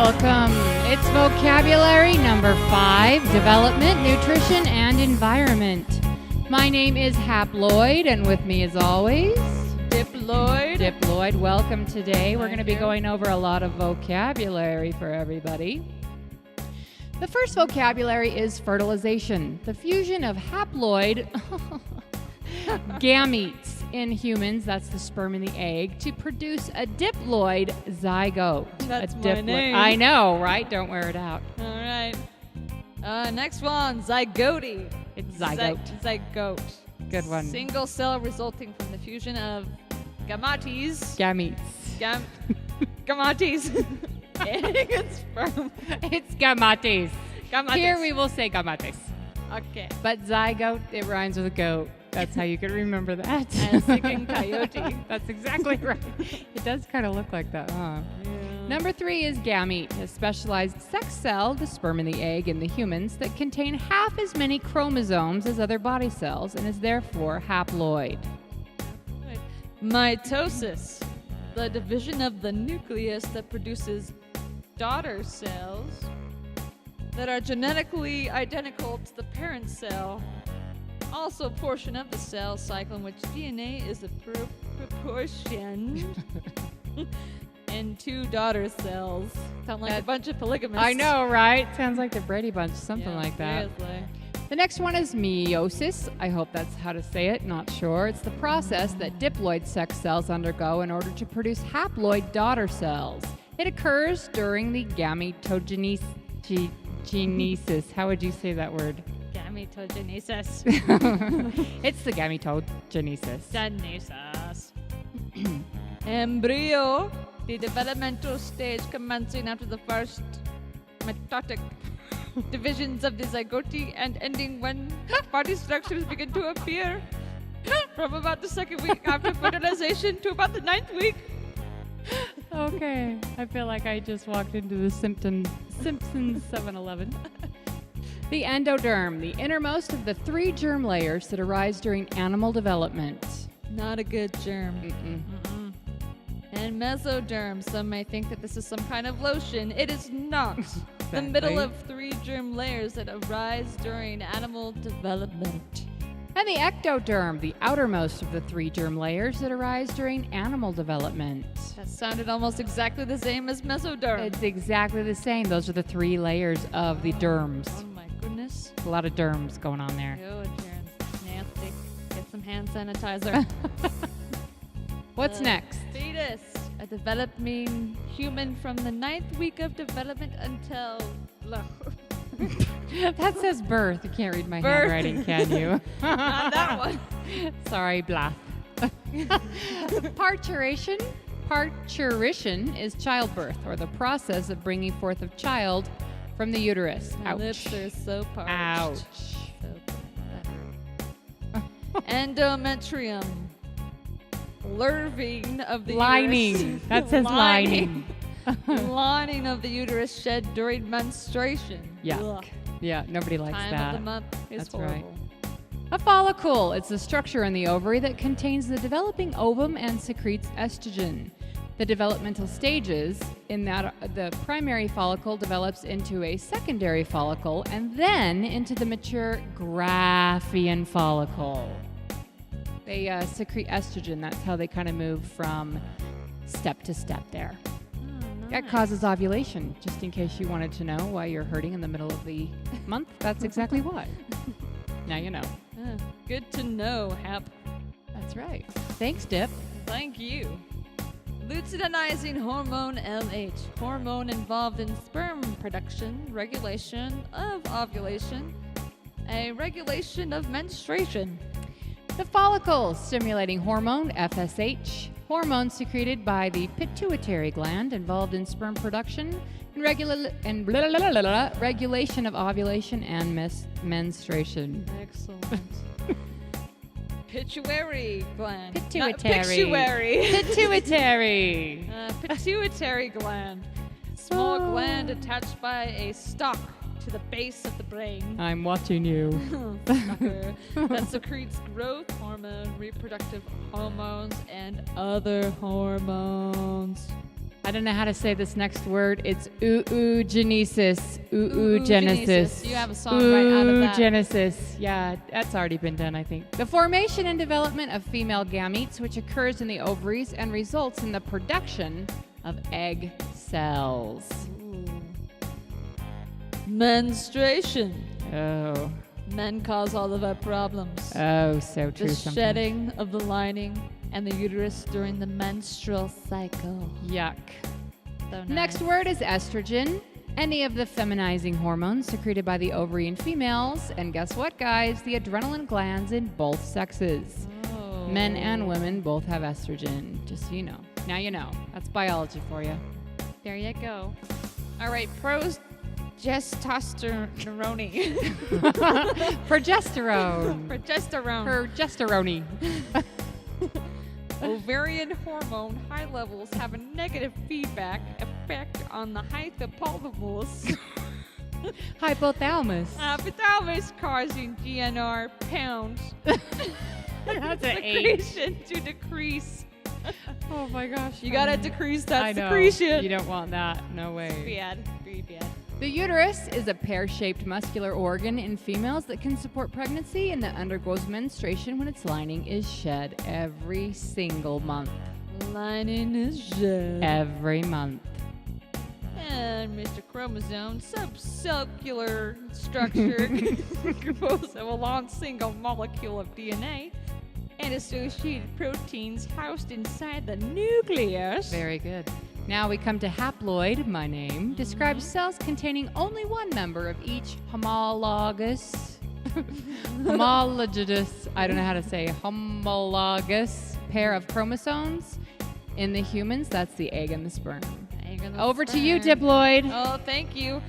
welcome. It's vocabulary number 5, development, nutrition, and environment. My name is Haploid, and with me as always, Diploid. Welcome today. We're going to be going over a lot of vocabulary for everybody. The first vocabulary is fertilization, the fusion of haploid gametes in humans, that's the sperm and the egg, to produce a diploid zygote. That's my name. I know, right? Don't wear it out. All right. Next one, zygote. It's zygote. Zygote. Good one. Single cell resulting from the fusion of gametes. Gametes. Egg and sperm. It's gametes. Gametes. Here we will say gametes. Okay. But zygote, it rhymes with goat. That's how you can remember that. And singing coyote. That's exactly right. It does kind of look like that, huh? Yeah. Number 3 is gamete, a specialized sex cell, the sperm and the egg in the humans, that contain half as many chromosomes as other body cells and is therefore haploid. Mitosis, the division of the nucleus that produces daughter cells that are genetically identical to the parent cell. Also a portion of the cell cycle in which DNA is a proportion and 2 daughter cells. Sound like a bunch of polygamists. I know, right? Sounds like the Brady Bunch, something like that. Seriously. The next one is meiosis. I hope that's how to say it, not sure. It's the process that diploid sex cells undergo in order to produce haploid daughter cells. It occurs during the gametogenesis. How would you say that word? Gametogenesis. It's the gametogenesis. Genesis. Embryo, the developmental stage commencing after the first mitotic divisions of the zygote and ending when body structures begin to appear from about the 2nd week after fertilization to about the 9th week. Okay, I feel like I just walked into the Simpsons 7-Eleven. The endoderm, the innermost of the 3 germ layers that arise during animal development. Not a good germ. Mm-mm. And mesoderm, some may think that this is some kind of lotion. It is not. The middle of 3 germ layers that arise during animal development. And the ectoderm, the outermost of the 3 germ layers that arise during animal development. That sounded almost exactly the same as mesoderm. It's exactly the same. Those are the 3 layers of the derms. Oh my goodness. A lot of derms going on there. Oh, Sharon's nasty. Get some hand sanitizer. What's next? Fetus, a developing human from the 9th week of development until... That says birth. You can't read my Birth. handwriting, can you? Not that one. Sorry, blah. Parturition. Parturition is childbirth, or the process of bringing forth of child from the uterus. My Ouch. lips are so parched. Ouch. So endometrium. Larving of the Lining. uterus. That says lining. Lining of the uterus shed during menstruation. Yuck. Ugh. Yeah, nobody likes Time that. of the month is That's horrible. right. A follicle. It's the structure in the ovary that contains the developing ovum and secretes estrogen. The developmental stages in that the primary follicle develops into a secondary follicle and then into the mature Graafian follicle. They secrete estrogen. That's how they kind of move from step to step there. Oh, That nice. causes ovulation, just in case you wanted to know why you're hurting in the middle of the month. That's exactly why. Now you know. Good to know, Hap. That's right. Thanks, Dip. Thank you. Luteinizing hormone LH, hormone involved in sperm production, regulation of ovulation, a regulation of menstruation. The follicle stimulating hormone, FSH, hormone secreted by the pituitary gland involved in sperm production and regulation of ovulation and menstruation. Excellent. Pituitary gland. Pituitary. Pituitary. Pituitary gland. Small gland attached by a stalk to the base of the brain. I'm watching you. Sucker. That secretes growth hormone, reproductive hormones, and other hormones. I don't know how to say this next word. It's oogenesis. Oogenesis. You have a song right out of that. Oogenesis. Yeah, that's already been done, I think. The formation and development of female gametes, which occurs in the ovaries and results in the production of egg cells. Menstruation. Oh. Men cause all of our problems. Oh, so true. The sometimes. shedding of the lining and the uterus during the menstrual cycle. Yuck. So nice. Next word is estrogen. Any of the feminizing hormones secreted by the ovary in females. And guess what, guys? The adrenaline glands in both sexes. Oh. Men and women both have estrogen, just so you know. Now you know. That's biology for you. There you go. All right, testosterone. Progesterone. Progesterone. Progesterone. Ovarian hormone high levels have a negative feedback effect on the hypothalamus. Hypothalamus. Causing GNR pounds That's an 8. secretion to decrease. Oh my gosh. You gotta decrease that I know. secretion. You don't want that. No way. Bad. Very bad. The uterus is a pear-shaped muscular organ in females that can support pregnancy and that undergoes menstruation when its lining is shed every single month. Lining is shed. Every month. And Mr. Chromosome, subcellular structure composed of a long single molecule of DNA and associated proteins housed inside the nucleus. Very good. Now we come to haploid, my name, describes cells containing only one member of each homologous, I don't know how to say, homologous pair of chromosomes. In the humans, that's the egg and the sperm. Over to you, diploid. Oh, thank you.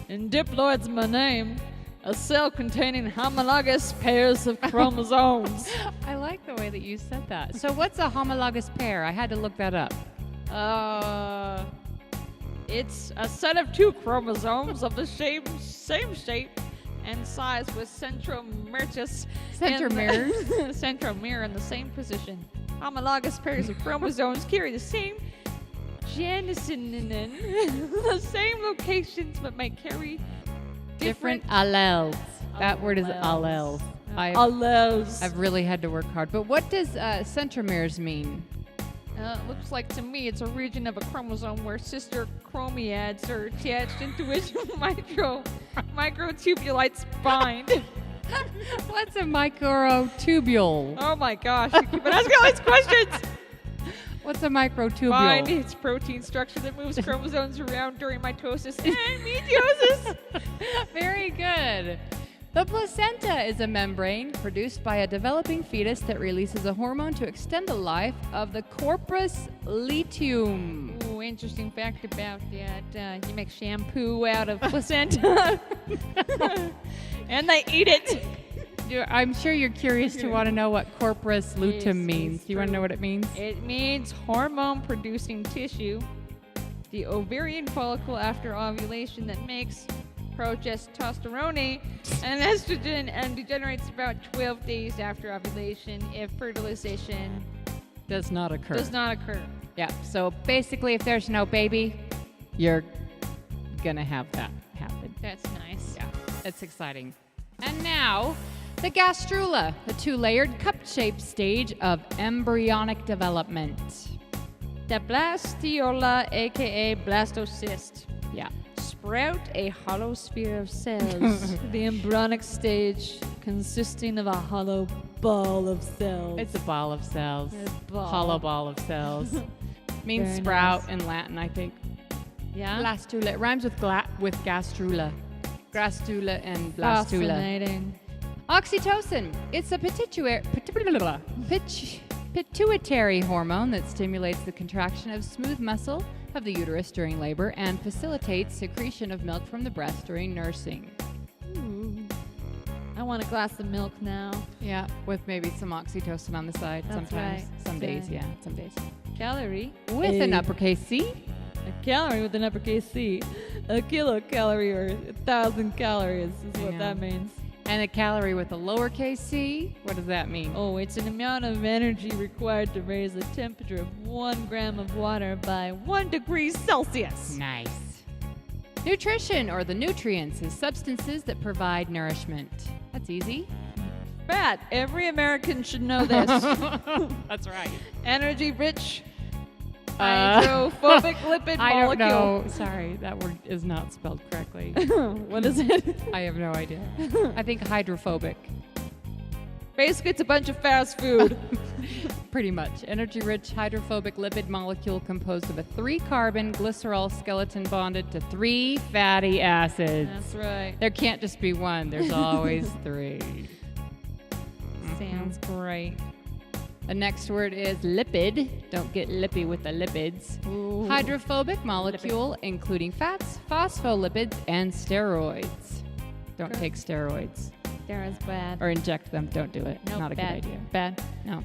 And diploid's my name. A cell containing homologous pairs of chromosomes. I like the way that you said that. So what's a homologous pair? I had to look that up. It's a set of two chromosomes of the same shape and size with centromeres. Centromere in the same position. Homologous pairs of chromosomes carry the same Denison in the same locations but may carry Different alleles. That word is alleles. Alleles. I've really had to work hard. But what does centromeres mean? Looks like to me it's a region of a chromosome where sister chromiads are attached into which microtubulites bind. What's a microtubule? Oh my gosh, you keep asking all these questions. What's a microtubule? Bind its protein structure that moves chromosomes around during mitosis and meiosis. Very good. The placenta is a membrane produced by a developing fetus that releases a hormone to extend the life of the corpus luteum. Ooh, interesting fact about that. You make shampoo out of placenta. And they eat it. I'm sure you're curious to want to know what corpus luteum means. Yes, Do you want to know what it means? It means hormone-producing tissue. The ovarian follicle after ovulation that makes progesterone and estrogen and degenerates about 12 days after ovulation if fertilization Does not occur. Yeah, so basically if there's no baby, you're going to have that happen. That's nice. Yeah, it's exciting. And now, the gastrula, the two-layered cup-shaped stage of embryonic development. The blastiola, aka blastocyst. Yeah. Sprout a hollow sphere of cells. The embryonic stage consisting of a hollow ball of cells. It's a ball of cells. A ball. Hollow ball of cells. Means Very sprout nice. in Latin, I think. Yeah? Blastula. It rhymes with gastrula. Gastrula and blastula. Fascinating. Oxytocin. It's a pituitary hormone that stimulates the contraction of smooth muscle of the uterus during labor and facilitates secretion of milk from the breast during nursing. Ooh. I want a glass of milk now. Yeah, with maybe some oxytocin on the side. That's sometimes. right. Some days, Yeah. some days. Calorie. With an uppercase C. A calorie with an uppercase C. A kilocalorie or 1,000 calories is I what know. that means. And a calorie with a lowercase c, what does that mean? Oh, it's an amount of energy required to raise the temperature of 1 gram of water by 1 degree Celsius. Nice. Nutrition, or the nutrients, is substances that provide nourishment. That's easy. Fat. Every American should know this. That's right. Energy-rich, hydrophobic lipid I don't molecule. know. Sorry, that word is not spelled correctly. What is it? I have no idea. I think hydrophobic. Basically, it's a bunch of fast food. Pretty much. Energy-rich hydrophobic lipid molecule composed of a 3-carbon glycerol skeleton bonded to 3 fatty acids. That's right. There can't just be one. There's always 3. Sounds great. The next word is lipid. Don't get lippy with the lipids. Ooh. Hydrophobic molecule, including fats, phospholipids, and steroids. Don't take steroids. Steroids bad. Or inject them. Don't do it. Nope, Not a bad. good idea. Bad. No.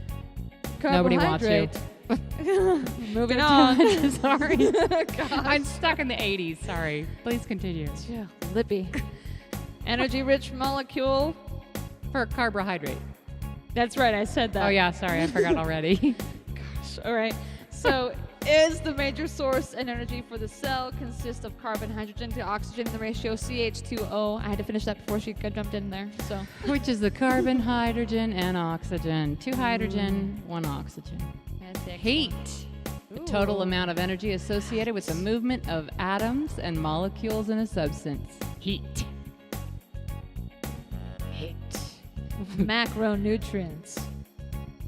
Nobody wants you. Moving on. Sorry. Gosh. I'm stuck in the 80s. Sorry. Please continue. Yeah, lippy. Energy-rich molecule. For carbohydrate. That's right, I said that. Oh, yeah. Sorry. I forgot already. Gosh, all right. So, is the major source and energy for the cell consists of carbon, hydrogen to oxygen in the ratio CH2O. I had to finish that before she jumped in there. So, Which is the carbon, hydrogen, and oxygen. 2 hydrogen, 1 oxygen. that's excellent. Heat. The total Ooh. amount of energy associated with the movement of atoms and molecules in a substance. Heat. Heat. Macronutrients.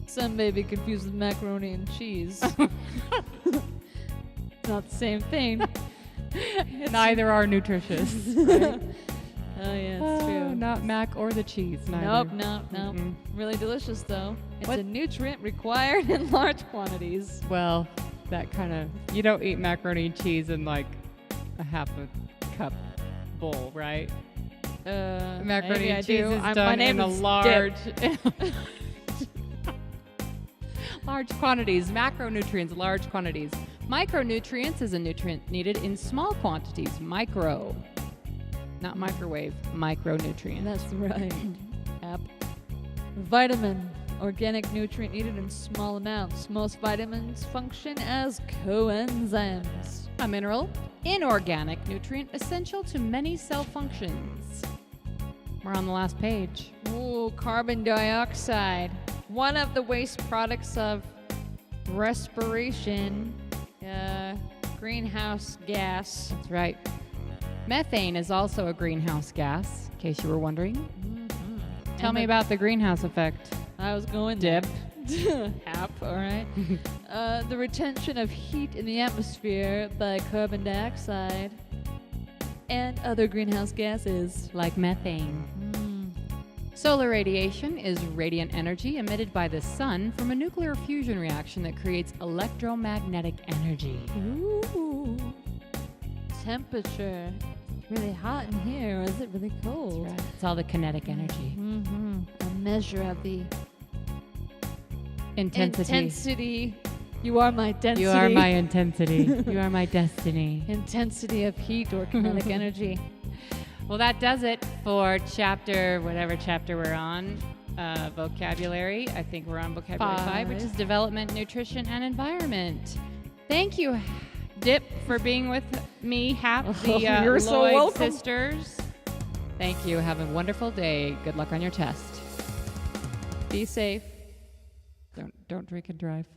Some may be confused with macaroni and cheese. It's not the same thing. Neither are nutritious. Oh, yeah, it's true. Not mac or the cheese. Neither. Nope. Mm-mm. Really delicious, though. It's What? a nutrient required in large quantities. Well, that kind of... You don't eat macaroni and cheese in like a half a cup bowl, right? Macaroni maybe I and cheese do. is My done name in a is large... Dip. large quantities. Macronutrients, large quantities. Micronutrients is a nutrient needed in small quantities. Micro. Not microwave. Micronutrients. That's right. App. Vitamin. Organic nutrient needed in small amounts. Most vitamins function as coenzymes. A mineral. Inorganic nutrient essential to many cell functions. We're on the last page. Ooh, carbon dioxide. One of the waste products of respiration. Greenhouse gas. That's right. Methane is also a greenhouse gas, in case you were wondering. Mm-hmm. Tell me about the greenhouse effect. I was going Dip. Hap, all right. The retention of heat in the atmosphere by carbon dioxide and other greenhouse gases. Like methane. Solar radiation is radiant energy emitted by the sun from a nuclear fusion reaction that creates electromagnetic energy. Ooh. Temperature. It's really hot in here, or is it really cold? That's right. It's all the kinetic energy. Mm-hmm. A measure of the Intensity. You are my density. You are my intensity. You are my destiny. Intensity of heat or kinetic energy. Well, that does it for whatever chapter we're on. Vocabulary. I think we're on vocabulary 5, which is development, nutrition, and environment. Thank you, Dip, for being with me, Hap, the You're so Loid welcome. Sisters. Thank you. Have a wonderful day. Good luck on your test. Be safe. Don't drink and drive.